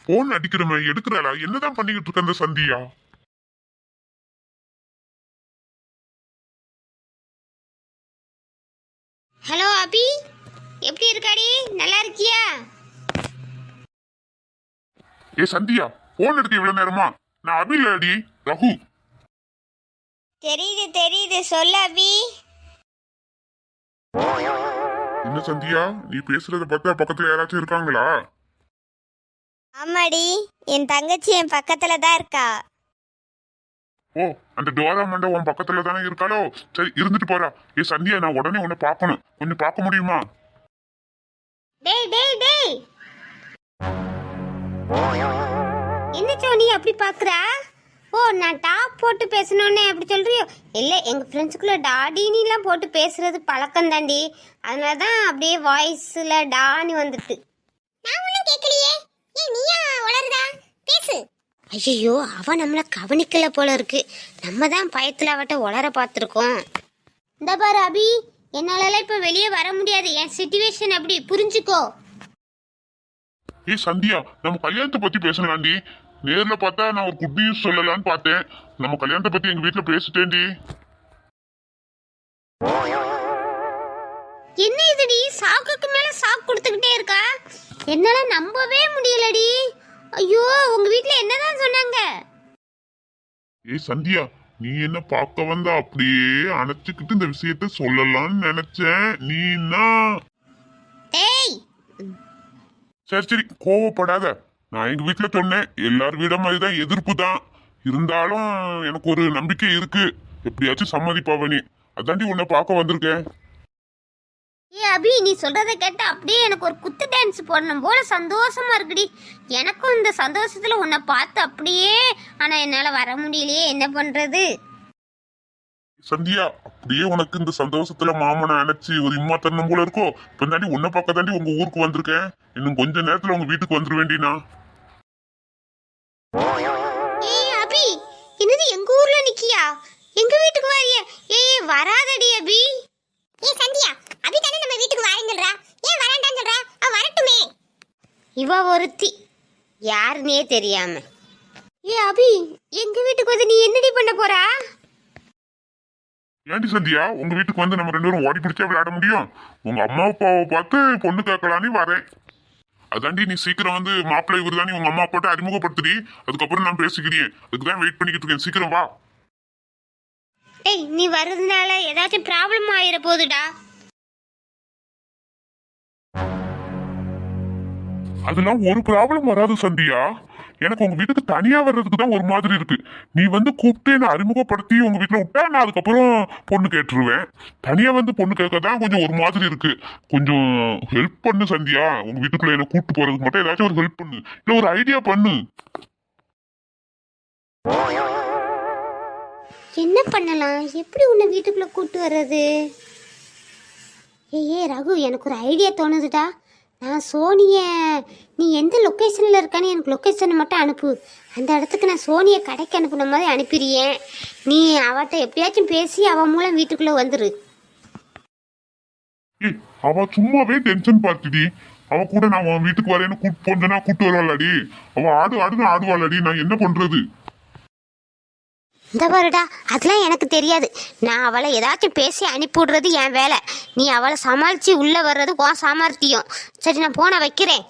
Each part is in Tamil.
போன் அடிக்கிறவன் எடுக்கிறாளா? என்னதான் பண்ணிக்கிட்டு இருக்க அந்த சந்தியா? ஹலோ அபி, எப்படி இருக்காடி? நல்லா இருக்கியா? ஏ சந்தியா, போன் எடுக்க இவ்வளவு நேரமா? நான் அபி இல்லடி, ரகு. தெரியுது தெரியுது, சொல்லு அபி. என்ன சந்தியா, நீ பேசுறத பார்த்தா பக்கத்துல யாராச்சும் இருக்காங்களா? ஆமாடி, என் தங்கச்சி என் பக்கத்துல தான் இருக்கா. ஓ, அந்த டோரா மண்டை உன் பக்கத்துல தானே இருக்காளோ? சரி, இருந்துட்டு போறா. ஏ சந்தியா, நான் உடனே உன்னை பார்க்கணும். கொஞ்சம் பார்க்க முடியுமா? டேய் டேய் டேய், என்ன சோனி அப்படி பாக்குறா? ஓ, நான் டாப் போட்டு பேசணும்னு அப்படி சொல்றியோ? இல்ல, எங்க ஃப்ரெண்ட்ஸுக்குள்ள டாடினிலாம் போட்டு பேசுறது பழக்கம் தாண்டி. அதனாலதான் அப்படியே வாய்ஸ்ல டானி வந்துட்டு. நான் ஒன்றும் கேட்கலையே, ஏன் நீயா வளருதா? பேசு. ஐயோ, அவ நம்மள கவனிக்கல போல இருக்கு. நம்ம தான் பயத்துல அவட்ட வளர பார்த்துருக்கோம். இந்த பாரு அபி, என்னால இப்ப வெளியே வர முடியாது. என் சிச்சுவேஷன் அப்படி, புரிஞ்சுக்கோ. ஏ சந்தியா, நம்ம கல்யாணத்தை பத்தி பேசலாம்டி. நேர்ல பார்த்தா நான் ஒரு குட் நியூஸ் சொல்லலான்னு பார்த்தேன். நம்ம கல்யாணத்தை பத்தி எங்க வீட்டுல பேசிட்டேன்டி. என்ன இதுடி, சாக்குக்கு மேல சாக்கு கொடுத்துக்கிட்டே இருக்கா? என்னால நம்பவே முடியலடி. ஐயோ, உங்க வீட்ல என்னதான் சொன்னாங்க? ஏ சந்தியா, நீ என்ன பார்க்க வந்தா அப்படியே அணைச்சுக்கிட்டு இந்த விஷயத்த சொல்லலாம்னு நினைச்சேன். நீனா டேய், சரி சரி, கோவப்படாத. நான் எங்க வீட்டுல சொன்னேன், எல்லார் வீட மாதிரிதான் எதிர்ப்பு தான் இருந்தாலும் எனக்கு ஒரு நம்பிக்கை இருக்கு. எப்படியாச்சும் சம்மதிப்பாவ நீ. அதாண்டி உன்னை பார்க்க வந்திருக்கேன். ஏ அபி, நீ சொல்றத கேட்டா அப்படியே எனக்கு ஒரு குத்து டான்ஸ் போடணும் போல சந்தோஷமா இருக்குடி. எனக்கும் இந்த சந்தோஷத்துல உன்னை பார்த்து அப்படியே, ஆனா என்னால வர முடியலையே, என்ன பண்றது? சந்தியா, அப்படியே உனக்கு இந்த சந்தோஷத்துல மாமனை அணைச்சி ஒரு இம்மா தரணும் போல இருக்கோ. இப்ப தாண்டி உன்னை பார்க்க தாண்டி உங்க ஊருக்கு வந்திருக்கேன். இன்னும் கொஞ்ச நேரத்துல உங்க வீட்டுக்கு வந்துருவேண்டினா. ஏய் அபி, என்னது எங்க ஊர்ல நிக்கியா? எங்க வீட்டுக்கு வாரியா? ஏய் வராதடி அபி. ஏய் சந்தியா, அபி தானே நம்ம வீட்டுக்கு வாரேன்னு சொல்றா. ஏன் வராண்டான்னு சொல்றா? அவ வரட்டுமே. இவ ஒருத்தி, யாருன்னே தெரியாம. ஏய் அபி, எங்க வீட்டுக்கு வந்து நீ என்னடி பண்ண போறா? ஏண்டி சந்தியா, உங்க வீட்டுக்கு வந்து நம்ம ரெண்டு பேரும் ஓடி பிடிச்சா விளையாட முடியும்? உங்க அம்மா அப்பாவை பார்த்து பொண்ணு கேட்கலான்னு வரேன். அதாண்டி, நீ சீக்கிரம் வந்து மாப்பிள்ளை இவர் தானே உங்க அம்மா அப்பாட்ட அறிமுகப்படுத்துடி. அதுக்கப்புறம் நான் பேசிக்கிறேன். அதுக்குதான் வெயிட் பண்ணிக்கிட்டு இருக்கேன். சீக்கிரம் வா. ஏய், நீ வர்றதுனால ஏதாச்சும் ப்ராப்ளம் ஆயிர போகுதுடா. அதெல்லாம் ஒரு ப்ராப்ளம் வராது சந்தியா. எனக்கு உங்க வீட்டுக்கு தனியா வர்றதுக்கு தான் ஒரு மாதிரி இருக்கு. நீ வந்து கூப்பிட்டு என்ன அறிமுகப்படுத்தி உங்க வீட்டுல விட்டா நான் அதுக்கப்புறம் பொண்ணு கேட்டுருவேன். தனியா வந்து பொண்ணு கேட்க தான் கொஞ்சம் ஒரு மாதிரி இருக்கு. கொஞ்சம் ஹெல்ப் பண்ணு சந்தியா. உங்க வீட்டுக்குள்ள என்ன கூப்பிட்டு போறதுக்கு மட்டும் ஏதாச்சும் ஒரு ஹெல்ப் பண்ணு, இல்ல ஒரு ஐடியா பண்ணு. என்ன பண்ணலாம்? எப்படி உன்னை வீட்டுக்குள்ள கூட்டு வர்றது? ஏ ரகு, எனக்கு ஒரு ஐடியா தோணுதுடா. நான் சோனிய, நீ எந்த லொக்கேஷனில் இருக்கான்னு எனக்கு லொக்கேஷனை மட்டும் அனுப்பு. அந்த இடத்துக்கு நான் சோனியை கடைக்கு அனுப்புன மாதிரி அனுப்பிடுறேன். நீ அவட்ட எப்படியாச்சும் பேசி அவன் மூலம் வீட்டுக்குள்ளே வந்துரு. அவ சும்மாவே டென்ஷன் பார்த்துடி. அவ கூட நான் உன் வீட்டுக்கு வரேன்னு கூட்டு போனா கூட்டு வருவாளாடி. அவ ஆடுன்னு ஆடுவாளாடி. நான் என்ன பண்றது? இந்த பாருடா, அதெல்லாம் எனக்கு தெரியாது. நான் அவளை ஏதாச்சும் பேசி அனுப்பிவிடுறது என் வேலை. நீ அவளை சமாளித்து உள்ளே வர்றது உன் சாமர்த்தியம். சரி, நான் போன வைக்கிறேன்.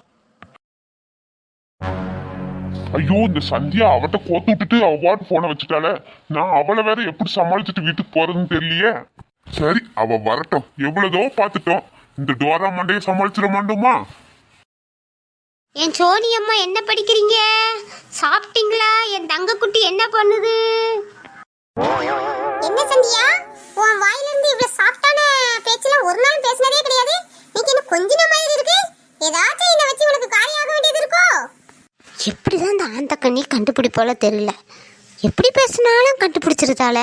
ஐயோ, இந்த சந்தியா அவட்ட கோத்து விட்டுட்டு அவ பாட்டு போனை வச்சுட்டால. நான் அவளை வேற எப்படி சமாளிச்சுட்டு வீட்டுக்கு போறதுன்னு தெரியலையே. சரி, அவ வரட்டும். எவ்வளவுதோ பார்த்துட்டோம். இந்த டோரா மண்டையை சமாளிச்சிட மாட்டோமா? என் சோனி அம்மா என்ன படிக்கிறீங்க? சாப்பிட்டீங்களா? என் தங்க குட்டி என்ன பண்ணுது? என்ன சந்தியா, உன் வாயில இருந்து இவ்வளவு சாஃப்ட்டான பேச்செல்லாம் ஒரு நாள் பேசினதே கிடையாது. நீங்க என்ன கொஞ்சின மாதிரி இருக்கு. ஏதாச்சும் என்ன வச்சு உனக்கு காரியாக வேண்டியது இருக்கோ? எப்படிதான் இந்த ஆந்த கண்ணி கண்டுபிடிப்போல தெரியல. எப்படி பேசினாலும் கண்டுபிடிச்சிருதால.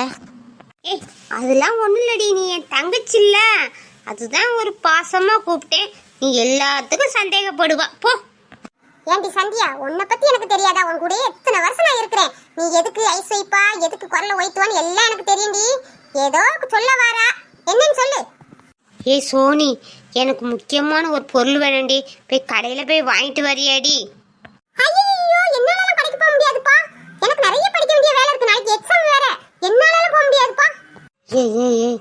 ஏய், அதெல்லாம் ஒன்றும் இல்லடி, நீ என் தங்கச்சி இல்ல. அதுதான் ஒரு பாசமா கூப்பிட்டேன். நீ எல்லாத்துக்கும் சந்தேகப்படுவா போ. ஏண்டி சந்தியா, உன்னை பத்தி எனக்கு தெரியாதா? உன் கூட எத்தனை வருஷம் நான் இருக்கிறேன். நீ எதுக்கு ஐஸ் வைப்பா, எதுக்கு குரலை ஒய்த்துவான்னு எல்லாம் எனக்கு தெரியும்டி. ஏதோ சொல்ல வாரா, என்னன்னு சொல்லு. ஏய் சோனி, எனக்கு முக்கியமான ஒரு பொருள் வேணும்டி. போய் கடையில் போய் வாங்கிட்டு வரியாடி? ஐயோ, ஏய்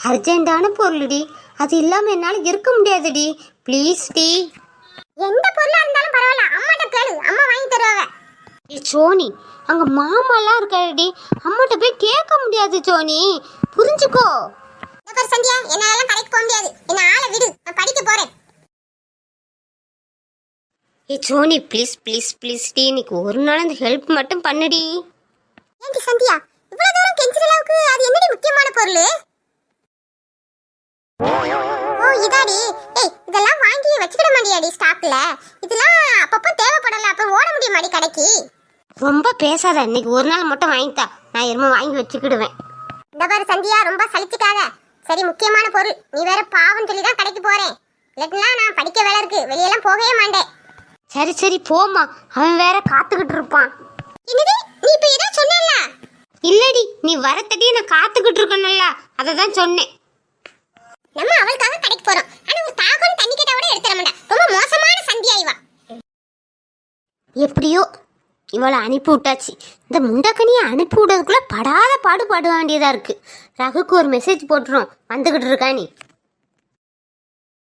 அர்ஜென்ட்டான பொருள்டி, அது இல்லாமல் என்னால் இருக்க முடியாதுடி, ப்ளீஸ் டி. எந்த பொருளா இருந்தாலும் பரவாயில்ல, அம்மாட்ட கேளு, அம்மா வாங்கி தருவாங்க. சோனி, அங்கே மாமாலாம் இருக்காருடி, அம்மாட்ட போய் கேட்க முடியாது சோனி, புரிஞ்சுக்கோ. இந்த பாரு சந்தியா, என்னால கடைக்கு போக முடியாது, என்ன ஆளை விடு, நான் படிக்க போறேன். சோனி ப்ளீஸ் ப்ளீஸ் ப்ளீஸ் டி, இன்னைக்கு ஒரு நாள் அந்த ஹெல்ப் மட்டும் பண்ணுடி. ஏன்டி சந்தியா, இவ்வளவு தூரம் கெஞ்சுற அளவுக்கு அது என்னடி முக்கியமான பொருள்? ஓ இதாடி. ஏய், இதெல்லாம் வாங்கி வச்சுக்கிட மாட்டியாடி ஸ்டாக்ல? இதெல்லாம் அப்பப்போ தேவைப்படல, அப்ப ஓட முடியுமாடி கடைக்கு? ரொம்ப பேசாத, இன்னைக்கு ஒரு நாள் மட்டும் வாங்கித்தா, நான் எருமை வாங்கி வச்சுக்கிடுவேன். இந்த பாரு சந்தியா, ரொம்ப சலிச்சுக்காத. சரி, முக்கியமான பொருள், நீ வேற பாவம் சொல்லி தான் கடைக்கு போறேன், இல்லைன்னா நான் படிக்க வேலை இருக்கு, வெளியெல்லாம் போகவே மாட்டேன். சரி சரி போமா, அவன் வேற காத்துக்கிட்டு இருப்பான். என்னது, நீ இப்ப ஏதோ சொன்னல? இல்லடி, நீ வரத்தட்டியே நான் காத்துக்கிட்டு இருக்கணும்ல, அதை தான் சொன்னேன். நம்ம அவளுக்காக கடைக்கு போறோம், ஆனா ஒரு தாகம் தண்ணி கேட்டா கூட எடுத்துற மாட்டா. ரொம்ப மோசமான சந்தியா இவ. எப்படியோ இவளை அனுப்பி விட்டாச்சு. இந்த முண்டக்கனியை அனுப்பி விடுறதுக்குள்ள படாத பாடு பாட வேண்டியதா இருக்கு. ரகுக்கு ஒரு மெசேஜ் போட்டுரும், வந்துகிட்டு இருக்கா நீ.